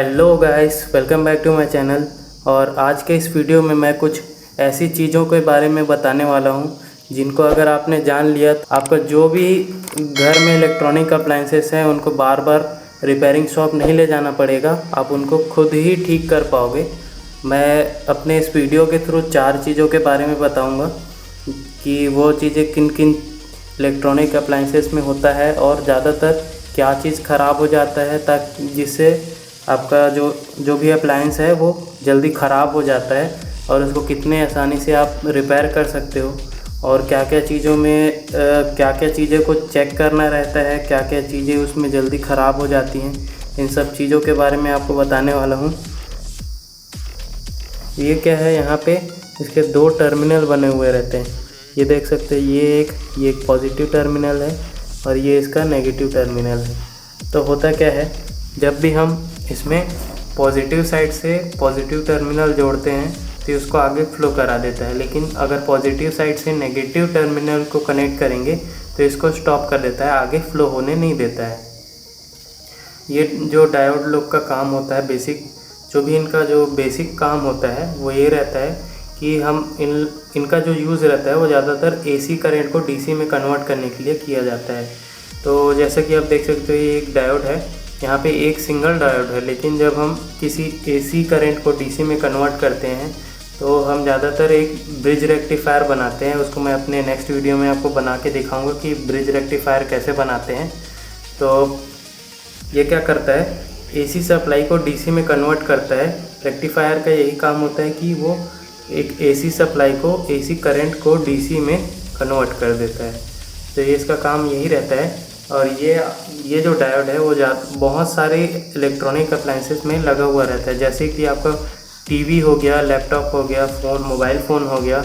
Hello guys, welcome back to my channel. और आज के इस वीडियो में मैं कुछ ऐसी चीज़ों के बारे में बताने वाला हूं जिनको अगर आपने जान लिया तो आपका जो भी घर में इलेक्ट्रॉनिक अप्लाइंसेस हैं उनको बार बार रिपेयरिंग शॉप नहीं ले जाना पड़ेगा, आप उनको खुद ही ठीक कर पाओगे। मैं अपने इस वीडियो के थ्रू 4 चीज़ों के बारे में बताऊँगा कि वो चीज़ें किन किन इलेक्ट्रॉनिक अप्लाइंसेस में होता है और ज़्यादातर क्या चीज़ ख़राब हो जाता है ताकि जिससे आपका जो भी अप्लायंस है वो जल्दी ख़राब हो जाता है और उसको कितने आसानी से आप रिपेयर कर सकते हो। और क्या क्या चीज़ों में क्या क्या चीज़ें को चेक करना रहता है, क्या क्या चीज़ें उसमें जल्दी ख़राब हो जाती हैं, इन सब चीज़ों के बारे में आपको बताने वाला हूँ। ये क्या है, यहाँ पे इसके 2 टर्मिनल बने हुए रहते हैं, ये देख सकते हैं। ये एक पॉजिटिव टर्मिनल है और ये इसका नेगेटिव टर्मिनल है। तो होता क्या है, जब भी हम इसमें पॉजिटिव साइड से पॉजिटिव टर्मिनल जोड़ते हैं तो उसको आगे फ्लो करा देता है, लेकिन अगर पॉजिटिव साइड से नेगेटिव टर्मिनल को कनेक्ट करेंगे तो इसको स्टॉप कर देता है, आगे फ्लो होने नहीं देता है। ये जो डायोड लोग का काम होता है, इनका जो बेसिक काम होता है वो ये रहता है कि हम इनका जो यूज़ रहता है वो ज़्यादातर एसी करंट को डीसी में कन्वर्ट करने के लिए किया जाता है। तो जैसा कि आप देख सकते हो, ये एक डायोड है, यहाँ पे एक सिंगल डायोड है, लेकिन जब हम किसी एसी करंट को डीसी में कन्वर्ट करते हैं तो हम ज़्यादातर एक ब्रिज रेक्टिफायर बनाते हैं। उसको मैं अपने नेक्स्ट वीडियो में आपको बना के दिखाऊंगा कि ब्रिज रेक्टिफायर कैसे बनाते हैं। तो ये क्या करता है, एसी सप्लाई को डीसी में कन्वर्ट करता है। रेक्टिफायर का यही काम होता है कि वो एक एसी सप्लाई को, एसी करंट को डीसी में कन्वर्ट कर देता है। तो ये इसका काम यही रहता है। और ये जो डायोड है वो बहुत सारे इलेक्ट्रॉनिक अप्लाइंसेस में लगा हुआ रहता है, जैसे कि आपका टीवी हो गया, लैपटॉप हो गया, मोबाइल फ़ोन हो गया,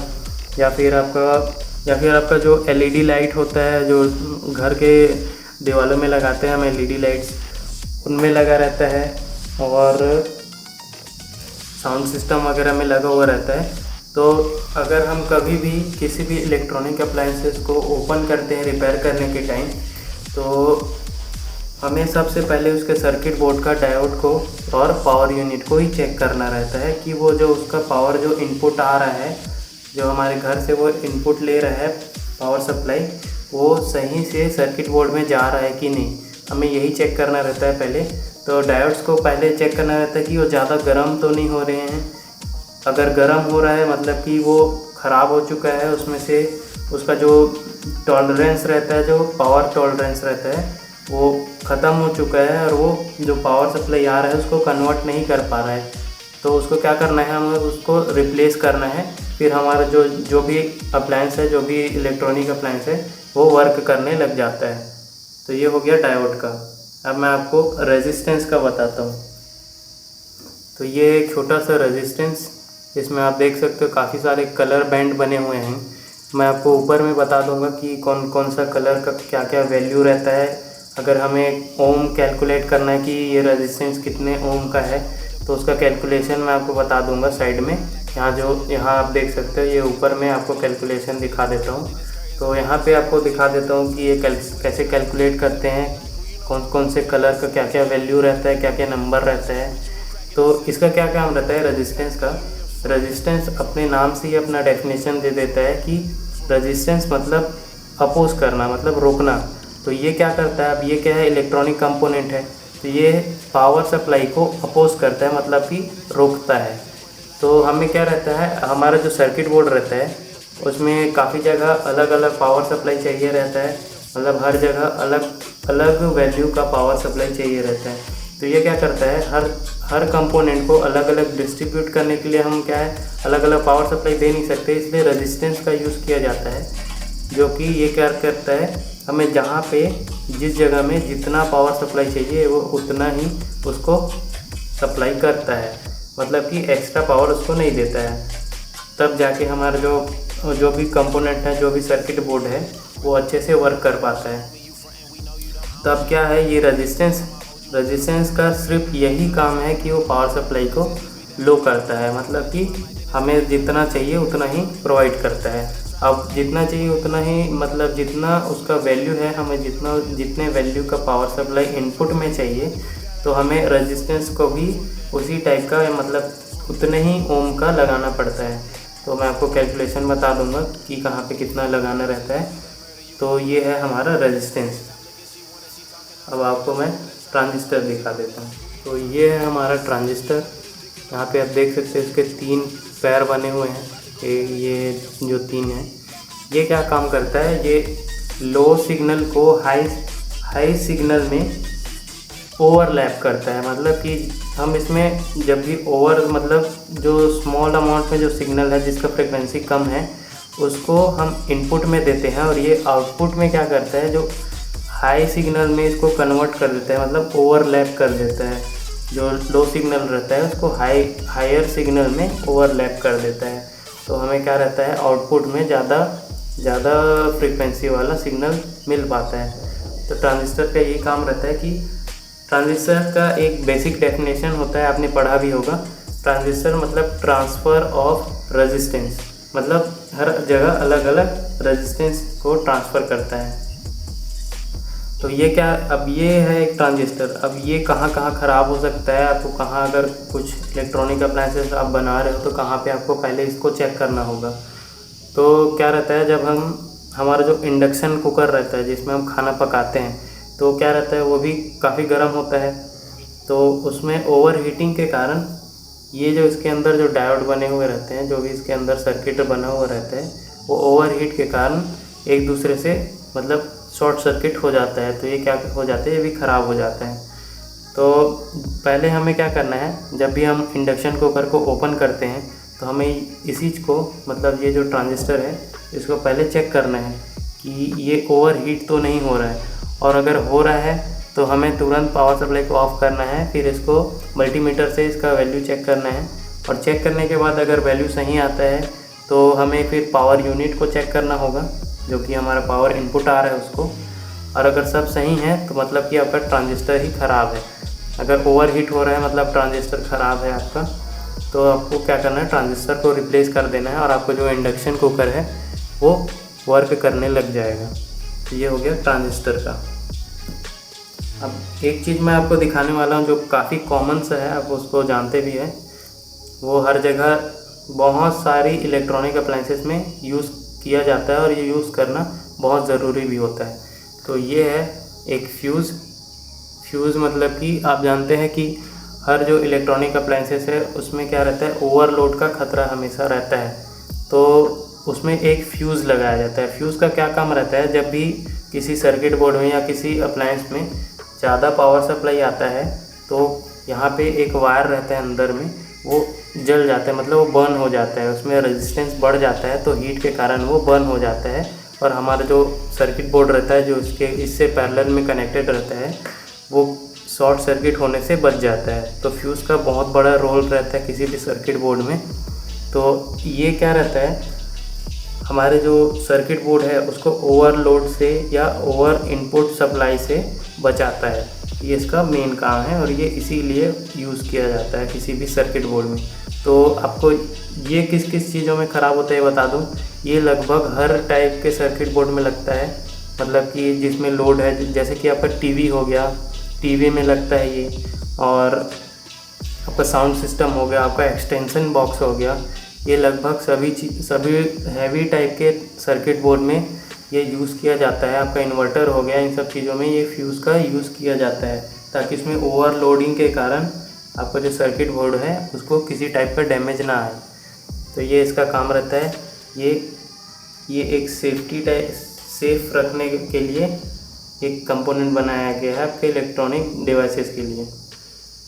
या फिर आपका जो एलईडी लाइट होता है जो घर के दीवारों में लगाते हैं हम, एलईडी लाइट्स, उनमें लगा रहता है। और साउंड सिस्टम वगैरह में लगा हुआ रहता है। तो अगर हम कभी भी किसी भी इलेक्ट्रॉनिक अप्लाइंसेस को ओपन करते हैं रिपेयर करने के टाइम, तो हमें सबसे पहले उसके सर्किट बोर्ड का डायोड को और पावर यूनिट को ही चेक करना रहता है कि वो जो उसका पावर जो इनपुट आ रहा है, जो हमारे घर से वो इनपुट ले रहा है पावर सप्लाई, वो सही से सर्किट बोर्ड में जा रहा है कि नहीं, हमें यही चेक करना रहता है पहले। तो डायोड्स को पहले चेक करना रहता है कि वो ज़्यादा गर्म तो नहीं हो रहे हैं। अगर गर्म हो रहा है मतलब कि वो ख़राब हो चुका है, उसमें से उसका जो टॉलरेंस रहता है, जो पावर टॉलरेंस रहता है, वो ख़त्म हो चुका है और वो जो पावर सप्लाई आ रहा है उसको कन्वर्ट नहीं कर पा रहा है। तो उसको क्या करना है, हमें उसको रिप्लेस करना है। फिर हमारा जो भी अप्लायंस है, जो भी इलेक्ट्रॉनिक अप्लायंस है, वो वर्क करने लग जाता है। तो ये हो गया डायोड का। अब मैं आपको रेजिस्टेंस का बताता हूँ। तो ये एक छोटा सा रेजिस्टेंस, इसमें आप देख सकते हो काफ़ी सारे कलर बैंड बने हुए हैं। मैं आपको ऊपर में बता दूंगा कि कौन कौन सा कलर का क्या क्या वैल्यू रहता है। अगर हमें ओम कैलकुलेट करना है कि ये रेजिस्टेंस कितने ओम का है, तो उसका कैलकुलेशन मैं आपको बता दूंगा साइड में। यहाँ आप देख सकते हो, ये ऊपर में आपको कैलकुलेशन दिखा देता हूँ। तो यहाँ पे आपको दिखा देता हूँ कि ये कैसे कैलकुलेट करते हैं, कौन कौन से कलर का क्या क्या वैल्यू रहता है, क्या क्या नंबर रहता है। तो इसका क्या काम रहता है रेजिस्टेंस का। रेजिस्टेंस अपने नाम से ही अपना डेफिनेशन दे देता है कि रेजिस्टेंस मतलब अपोज करना, मतलब रोकना। तो ये क्या करता है, अब ये क्या है, इलेक्ट्रॉनिक कंपोनेंट है, तो ये पावर सप्लाई को अपोज करता है, मतलब कि रोकता है। तो हमें क्या रहता है, हमारा जो सर्किट बोर्ड रहता है उसमें काफ़ी जगह अलग अलग पावर सप्लाई चाहिए रहता है, मतलब हर जगह अलग अलग वैल्यू का पावर सप्लाई चाहिए रहता है। तो ये क्या करता है, हर कंपोनेंट को अलग अलग डिस्ट्रीब्यूट करने के लिए हम क्या है, अलग अलग पावर सप्लाई दे नहीं सकते, इसलिए रेजिस्टेंस का यूज़ किया जाता है। जो कि ये क्या करता है, हमें जहाँ पे जिस जगह में जितना पावर सप्लाई चाहिए वो उतना ही उसको सप्लाई करता है, मतलब कि एक्स्ट्रा पावर उसको नहीं देता है। तब जाके हमारा जो भी कंपोनेंट है, जो भी सर्किट बोर्ड है, वो अच्छे से वर्क कर पाता है। तब क्या है, ये रेजिस्टेंस का सिर्फ यही काम है कि वो पावर सप्लाई को लो करता है, मतलब कि हमें जितना चाहिए उतना ही प्रोवाइड करता है। अब जितना चाहिए उतना ही, मतलब जितना उसका वैल्यू है, हमें जितने वैल्यू का पावर सप्लाई इनपुट में चाहिए, तो हमें रेजिस्टेंस को भी उसी टाइप का मतलब उतने ही ओम का लगाना पड़ता है। तो मैं आपको कैलकुलेशन बता दूंगा कि कहाँ पे कितना लगाना रहता है। तो ये है हमारा रेजिस्टेंस। अब आपको मैं ट्रांजिस्टर दिखा देता हूँ। तो ये है हमारा ट्रांजिस्टर। यहाँ पे आप देख सकते हैं इसके 3 पैर बने हुए हैं। ये जो 3 हैं, ये क्या काम करता है, ये लो सिग्नल को हाई सिग्नल में ओवरलैप करता है। मतलब कि हम इसमें जब भी मतलब जो स्मॉल अमाउंट में जो सिग्नल है जिसका फ्रिक्वेंसी कम है उसको हम इनपुट में देते हैं, और ये आउटपुट में क्या करता है, जो हाई सिग्नल में इसको कन्वर्ट कर देता है, मतलब ओवरलैप कर देता है। जो लो सिग्नल रहता है उसको हायर सिग्नल में ओवरलैप कर देता है। तो हमें क्या रहता है, आउटपुट में ज़्यादा फ्रीक्वेंसी वाला सिग्नल मिल पाता है। तो ट्रांजिस्टर का ये काम रहता है कि ट्रांजिस्टर का एक बेसिक डेफिनेशन होता है, आपने पढ़ा भी होगा। ट्रांजिस्टर मतलब ट्रांसफ़र ऑफ रेजिस्टेंस, मतलब हर जगह अलग अलग रेजिस्टेंस को ट्रांसफ़र करता है। तो ये क्या, अब ये है एक ट्रांजिस्टर। अब ये कहाँ कहाँ ख़राब हो सकता है, आपको कहाँ अगर कुछ इलेक्ट्रॉनिक अप्लायंसेस आप बना रहे हो तो कहाँ पे आपको पहले इसको चेक करना होगा। तो क्या रहता है, जब हमारा जो इंडक्शन कुकर रहता है जिसमें हम खाना पकाते हैं, तो क्या रहता है वो भी काफ़ी गर्म होता है। तो उसमें ओवर हीटिंग के कारण ये जो इसके अंदर जो डायोड बने हुए रहते हैं, जो भी इसके अंदर सर्किट बना हुआ रहता है, वो ओवर हीट के कारण एक दूसरे से मतलब शॉर्ट सर्किट हो जाता है। तो ये क्या हो जाता है, ये भी ख़राब हो जाता है। तो पहले हमें क्या करना है, जब भी हम इंडक्शन कुकर को ओपन करते हैं तो हमें इसी चीज़ को मतलब ये जो ट्रांजिस्टर है इसको पहले चेक करना है कि ये ओवर हीट तो नहीं हो रहा है, और अगर हो रहा है तो हमें तुरंत पावर सप्लाई को ऑफ़ करना है। फिर इसको मल्टीमीटर से इसका वैल्यू चेक करना है, और चेक करने के बाद अगर वैल्यू सही आता है तो हमें फिर पावर यूनिट को चेक करना होगा, जो कि हमारा पावर इनपुट आ रहा है उसको। और अगर सब सही है तो मतलब कि आपका ट्रांजिस्टर ही ख़राब है। अगर ओवर हीट हो रहा है मतलब ट्रांजिस्टर ख़राब है आपका। तो आपको क्या करना है, ट्रांजिस्टर को रिप्लेस कर देना है और आपको जो इंडक्शन कुकर है वो वर्क करने लग जाएगा। तो ये हो गया ट्रांजिस्टर का। अब एक चीज़ मैं आपको दिखाने वाला हूँ जो काफ़ी कॉमन सा है, आप उसको जानते भी हैं। वो हर जगह बहुत सारी इलेक्ट्रॉनिक अप्लायंसेस में यूज़ किया जाता है और ये यूज़ करना बहुत ज़रूरी भी होता है। तो ये है एक फ्यूज़ मतलब कि आप जानते हैं कि हर जो इलेक्ट्रॉनिक अप्लायंसेस है उसमें क्या रहता है, ओवरलोड का खतरा हमेशा रहता है। तो उसमें एक फ्यूज़ लगाया जाता है। फ्यूज़ का क्या काम रहता है, जब भी किसी सर्किट बोर्ड में या किसी अप्लायंस में ज़्यादा पावर सप्लाई आता है तो यहाँ पे एक वायर रहता है अंदर में, वो जल जाता है, मतलब वो बर्न हो जाता है, उसमें रेजिस्टेंस बढ़ जाता है। तो हीट के कारण वो बर्न हो जाता है, और हमारा जो सर्किट बोर्ड रहता है जो इससे पैरेलल में कनेक्टेड रहता है वो शॉर्ट सर्किट होने से बच जाता है। तो फ्यूज़ का बहुत बड़ा रोल रहता है किसी भी सर्किट बोर्ड में। तो ये क्या रहता है, हमारे जो सर्किट बोर्ड है उसको ओवरलोड से या ओवर इनपुट सप्लाई से बचाता है। ये इसका मेन काम है, और ये इसीलिए यूज़ किया जाता है किसी भी सर्किट बोर्ड में। तो आपको ये किस किस चीज़ों में ख़राब होता है बता दूं, ये लगभग हर टाइप के सर्किट बोर्ड में लगता है। मतलब कि जिसमें लोड है, जैसे कि आपका टीवी हो गया, टीवी में लगता है ये, और आपका साउंड सिस्टम हो गया, आपका एक्सटेंशन बॉक्स हो गया, ये लगभग सभी हैवी टाइप के सर्किट बोर्ड में ये यूज़ किया जाता है। आपका इन्वर्टर हो गया, इन सब चीज़ों में ये फ्यूज़ का यूज़ किया जाता है, ताकि इसमें ओवरलोडिंग के कारण आपका जो सर्किट बोर्ड है उसको किसी टाइप का डैमेज ना आए। तो ये इसका काम रहता है। ये एक सेफ रखने के लिए एक कंपोनेंट बनाया गया है आपके इलेक्ट्रॉनिक डिवाइसेस के लिए।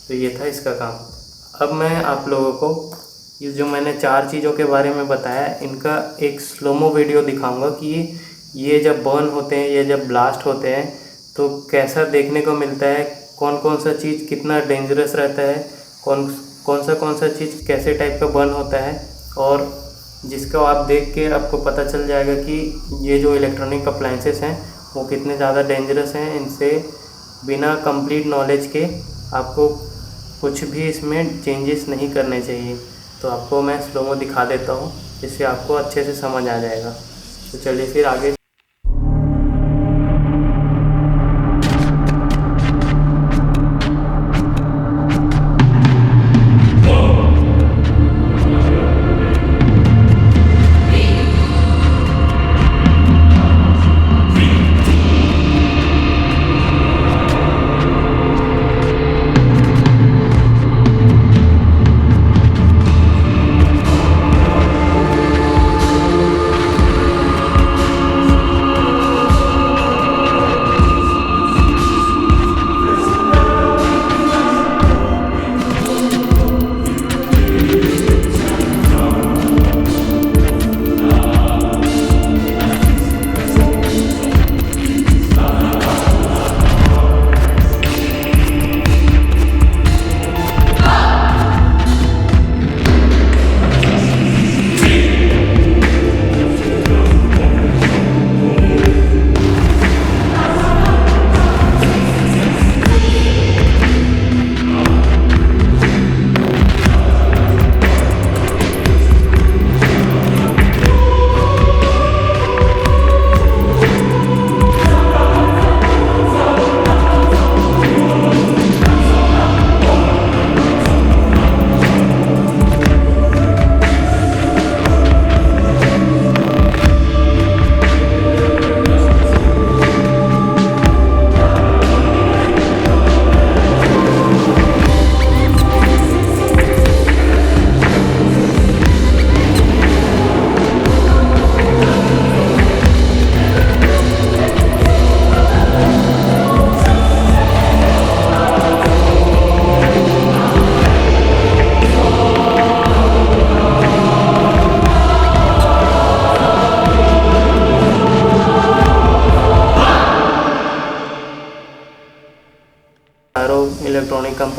तो ये था इसका काम। अब मैं आप लोगों को ये जो मैंने 4 चीज़ों के बारे में बताया, इनका एक स्लोमो वीडियो दिखाऊंगा कि ये जब बर्न होते हैं, ये जब ब्लास्ट होते हैं तो कैसा देखने को मिलता है, कौन कौन सा चीज़ कितना डेंजरस रहता है, कौन सा चीज़ कैसे टाइप का बर्न होता है, और जिसको आप देख के आपको पता चल जाएगा कि ये जो इलेक्ट्रॉनिक अप्लायंसेस हैं वो कितने ज़्यादा डेंजरस हैं। इनसे बिना कंप्लीट नॉलेज के आपको कुछ भी इसमें चेंजेस नहीं करने चाहिए। तो आपको मैं स्लोमो दिखा देता हूँ, जिससे आपको अच्छे से समझ आ जाएगा। तो चलिए फिर आगे।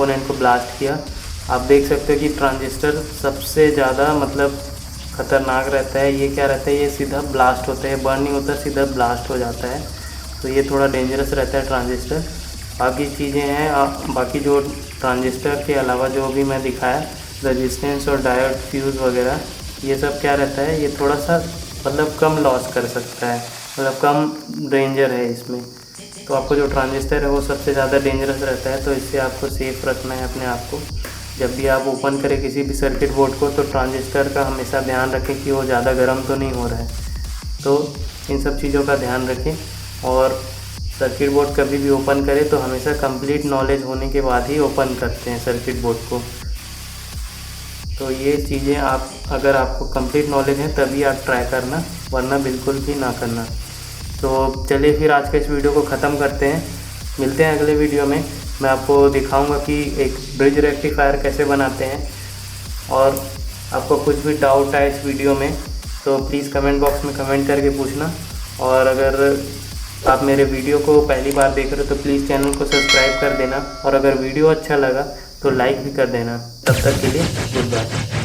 कंपोनेंट को ब्लास्ट किया। आप देख सकते हो कि ट्रांजिस्टर सबसे ज़्यादा मतलब ख़तरनाक रहता है। ये क्या रहता है, ये सीधा ब्लास्ट होता है, बर्न नहीं होता, सीधा ब्लास्ट हो जाता है। तो ये थोड़ा डेंजरस रहता है ट्रांजिस्टर। बाकी चीज़ें हैं, बाकी जो ट्रांजिस्टर के अलावा जो भी मैं दिखाया, रेजिस्टेंस और डायोड फ्यूज़ वगैरह, ये सब क्या रहता है, ये थोड़ा सा मतलब कम लॉस कर सकता है, मतलब कम डेंजर है इसमें। तो आपको जो ट्रांजिस्टर है वो सबसे ज़्यादा डेंजरस रहता है, तो इससे आपको सेफ़ रखना है अपने आप को। जब भी आप ओपन करें किसी भी सर्किट बोर्ड को, तो ट्रांजिस्टर का हमेशा ध्यान रखें कि वो ज़्यादा गर्म तो नहीं हो रहा है। तो इन सब चीज़ों का ध्यान रखें, और सर्किट बोर्ड कभी भी ओपन करें तो हमेशा कंप्लीट नॉलेज होने के बाद ही ओपन करते हैं सर्किट बोर्ड को। तो ये चीज़ें आप, अगर आपको कंप्लीट नॉलेज है तभी आप ट्राई करना, वरना बिल्कुल भी ना करना। तो चलिए फिर आज के इस वीडियो को ख़त्म करते हैं, मिलते हैं अगले वीडियो में। मैं आपको दिखाऊंगा कि एक ब्रिज रेक्टिफायर कैसे बनाते हैं, और आपको कुछ भी डाउट है इस वीडियो में तो प्लीज़ कमेंट बॉक्स में कमेंट करके पूछना। और अगर आप मेरे वीडियो को पहली बार देख रहे हो तो प्लीज़ चैनल को सब्सक्राइब कर देना, और अगर वीडियो अच्छा लगा तो लाइक भी कर देना। तब तक के लिए गुड बाय।